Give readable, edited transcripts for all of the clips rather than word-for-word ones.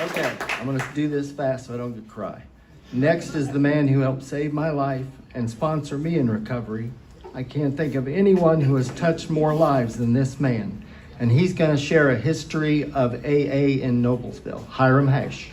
Okay, I'm gonna do this fast so I don't get cry. Next is the man who helped save my life and sponsor me in recovery. I can't think of anyone who has touched more lives than this man. And he's gonna share a history of AA in Noblesville. Hiram Hash.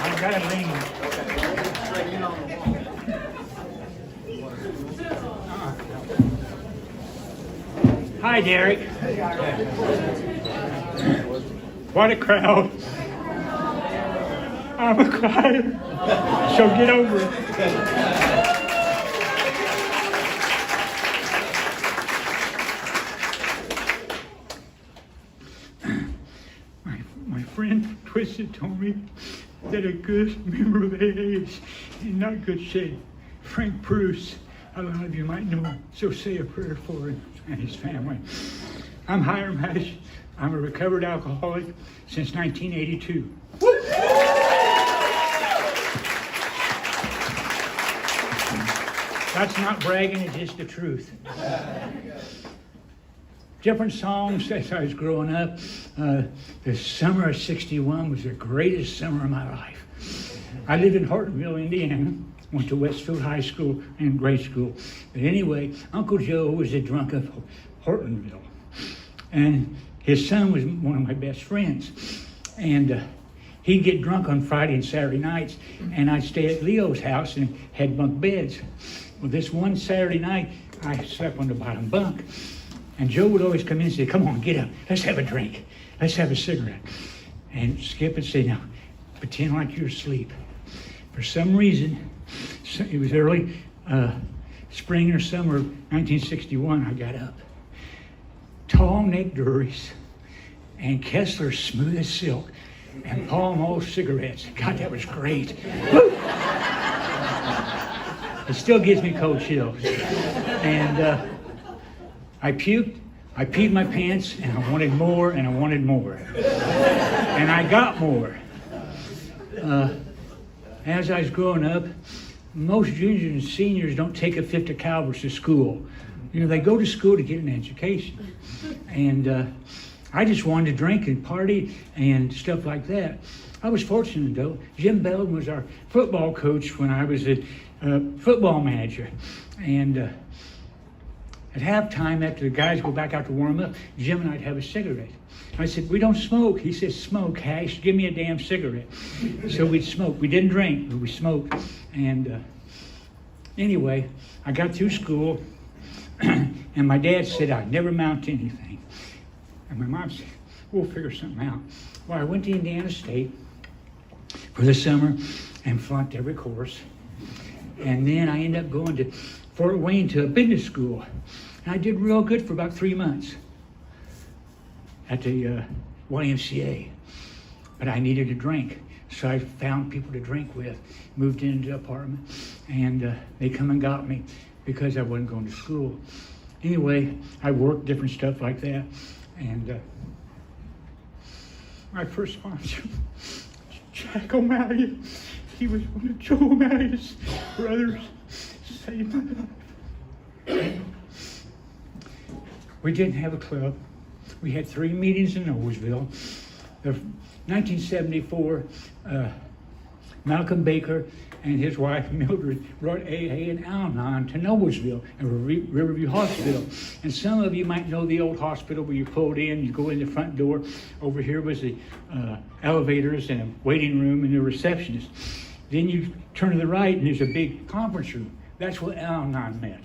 I've got to lean. Hi, Derek. What a crowd. I'm a crier, so get over it. My friend Twisted told me that a good member of AA is in not good shape. Frank Bruce, a lot of you might know him, so say a prayer for him and his family. I'm Hiram Hash. I'm a recovered alcoholic since 1982. That's not bragging, it's just the truth. Different songs as I was growing up. The summer of '61 was the greatest summer of my life. I lived in Hortonville, Indiana, went to Westfield High School and grade school. But anyway, Uncle Joe was a drunk of Hortonville. And his son was one of my best friends. And he'd get drunk on Friday and Saturday nights, and I'd stay at Leo's house and had bunk beds. Well, this one Saturday night, I slept on the bottom bunk. And Joe would always come in and say, "Come on, get up. Let's have a drink. Let's have a cigarette." And Skip would say, "Now, pretend like you're asleep." For some reason, it was early spring or summer of 1961, I got up. Tall Nick Dury's and Kessler Smooth as Silk and Pall Mall cigarettes. God, that was great. Woo! It still gives me cold chills. And I puked, I peed my pants, and I wanted more, and I wanted more. And I got more. As I was growing up, most juniors and seniors don't take a fifth of Calvers to school. You know, they go to school to get an education. And I just wanted to drink and party and stuff like that. I was fortunate, though. Jim Belden was our football coach when I was a football manager. And at halftime, after the guys go back out to warm up, Jim and I'd have a cigarette. I said, "We don't smoke." He said, "Smoke, Hash. Give me a damn cigarette." So we'd smoke. We didn't drink, but we smoked. And anyway, I got through school, and my dad said I'd never amount to anything. And my mom said, "We'll figure something out." Well, I went to Indiana State for the summer and flunked every course. And then I ended up going to Fort Wayne to a business school. And I did real good for about 3 months at the YMCA. But I needed a drink. So I found people to drink with, moved into an apartment, and they come and got me because I wasn't going to school. Anyway, I worked different stuff like that. And my first sponsor, Jack O'Malley, he was one of Joe O'Malley's brothers. Saved my life. We didn't have a club. We had 3 meetings in Noblesville. The 1974, Malcolm Baker and his wife Mildred brought AA and Al-Anon to Noblesville and Riverview Hospital. And some of you might know the old hospital where you pulled in, you go in the front door. Over here was the elevators and a waiting room and a receptionist. Then you turn to the right and there's a big conference room. That's where Al-Anon met.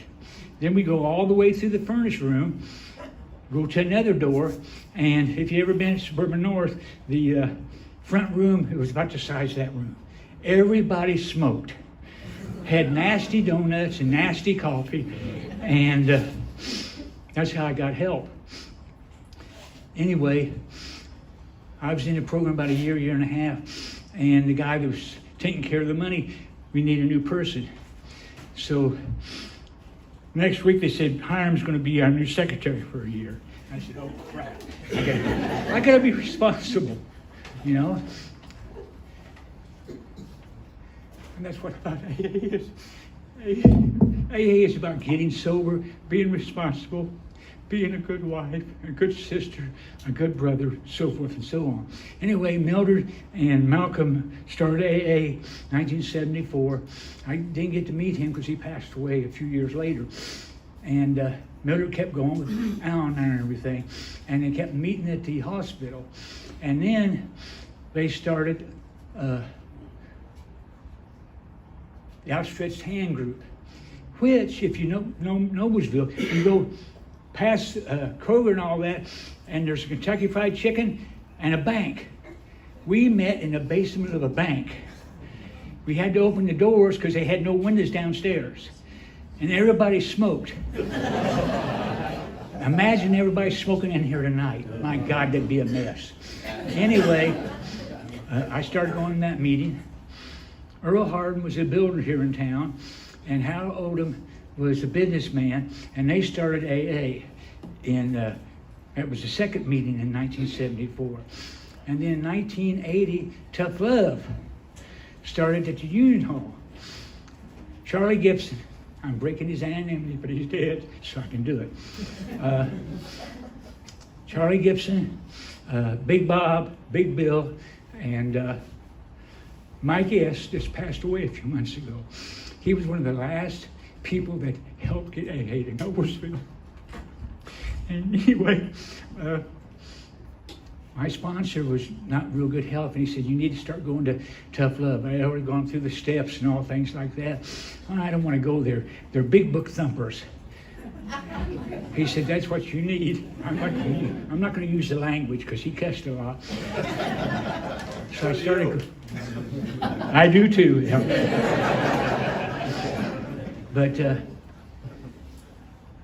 Then we go all the way through the furnace room, go to another door, and if you ever been to Suburban North, the front room, it was about the size of that room. Everybody smoked, had nasty donuts and nasty coffee, and that's how I got help. Anyway, I was in the program about a year and a half, and the guy that was taking care of the money, we need a new person. So Next week they said, Hiram's going to be our new secretary for a year. I said, oh crap, I gotta be responsible, you know? And that's what about AA is. AA is about getting sober, being responsible, being a good wife, a good sister, a good brother, so forth and so on. Anyway, Mildred and Malcolm started AA 1974. I didn't get to meet him because he passed away a few years later. And Mildred kept going with Alan and everything. And they kept meeting at the hospital. And then they started the Outstretched Hand Group, which, if you know Noblesville, you go past Kroger and all that, and there's a Kentucky Fried Chicken and a bank. We met in the basement of a bank. We had to open the doors because they had no windows downstairs. And everybody smoked. Imagine everybody smoking in here tonight. My God, that'd be a mess. Anyway, I started going to that meeting. Earl Hardin was a builder here in town, and Hal Odom was a businessman, and they started AA that was the second meeting in 1974. And then in 1980, Tough Love started at the Union Hall. Charlie Gibson, I'm breaking his anonymity, but he's dead, so I can do it. Charlie Gibson, Big Bob, Big Bill, and Mike S. just passed away a few months ago. He was one of the last people that helped get AA to Noblesville. And anyway, my sponsor was not real good health, and he said, you need to start going to Tough Love. I had already gone through the steps and all things like that. Oh, I don't want to go there. They're big book thumpers. He said, that's what you need. I'm not going to use the language because he cussed a lot. So I started. I do too. But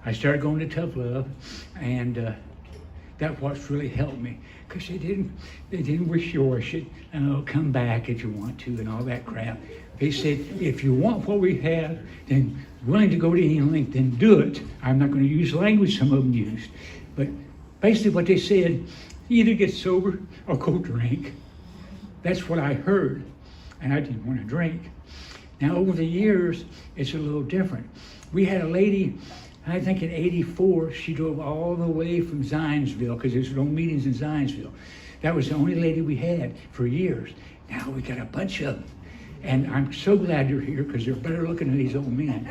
I started going to Tough Love, and that's what's really helped me, because they didn't wish-wash it. Oh, come back if you want to, and all that crap. They said, if you want what we have, then willing to go to any length, then do it. I'm not going to use the language some of them used, but basically what they said, either get sober or go drink. That's what I heard, and I didn't want to drink. Now, over the years, it's a little different. We had a lady, I think in '84, she drove all the way from Zionsville, because there's no meetings in Zionsville. That was the only lady we had for years. Now we got a bunch of them. And I'm so glad you're here, because they're better looking than these old men.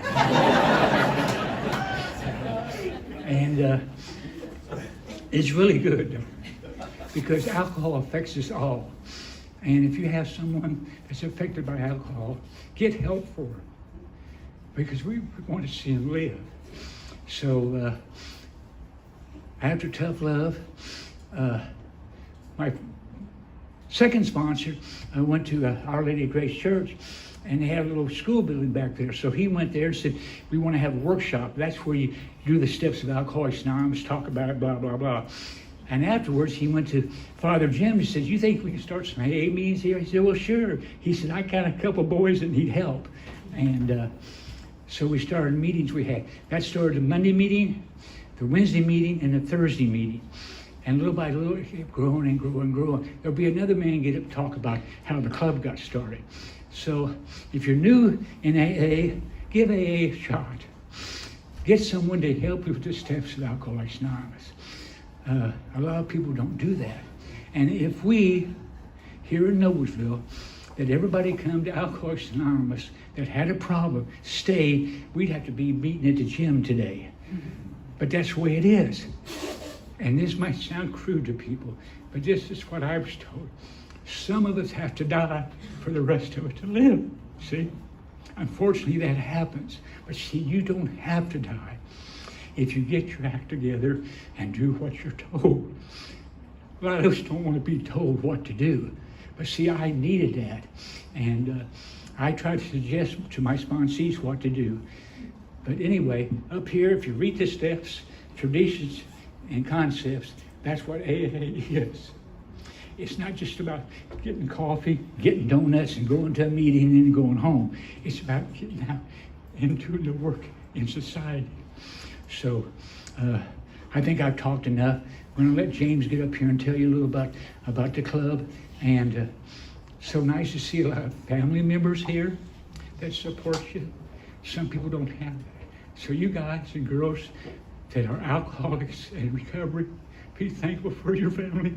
And it's really good, because alcohol affects us all. And if you have someone that's affected by alcohol, get help for them, because we want to see them live. So after Tough Love, my second sponsor went to Our Lady of Grace Church, and they had a little school building back there. So he went there and said, we want to have a workshop. That's where you do the steps of Alcoholics Anonymous, talk about it, blah, blah, blah. And afterwards, he went to Father Jim. He said, you think we can start some AA meetings here? He said, well, sure. He said, I got a couple boys that need help. And so we started meetings we had. That started the Monday meeting, the Wednesday meeting, and the Thursday meeting. And little by little, it kept growing and growing and growing. There'll be another man get up and talk about how the club got started. So if you're new in AA, give AA a shot. Get someone to help you with the steps of Alcoholics Anonymous. A lot of people don't do that. And if we, here in Noblesville, that everybody come to Alcoholics Anonymous that had a problem, stay, we'd have to be meeting at the gym today. But that's the way it is. And this might sound crude to people, but this is what I was told. Some of us have to die for the rest of us to live, see? Unfortunately, that happens. But see, you don't have to die if you get your act together and do what you're told. A lot of us don't want to be told what to do. But see, I needed that. And I tried to suggest to my sponsees what to do. But anyway, up here, if you read the steps, traditions, and concepts, that's what AA is. It's not just about getting coffee, getting donuts, and going to a meeting and then going home. It's about getting out and doing the work in society. So I think I've talked enough. I'm going to let James get up here and tell you a little about the club. And so nice to see a lot of family members here that support you. Some people don't have that. So you guys and girls that are alcoholics in recovery, be thankful for your family.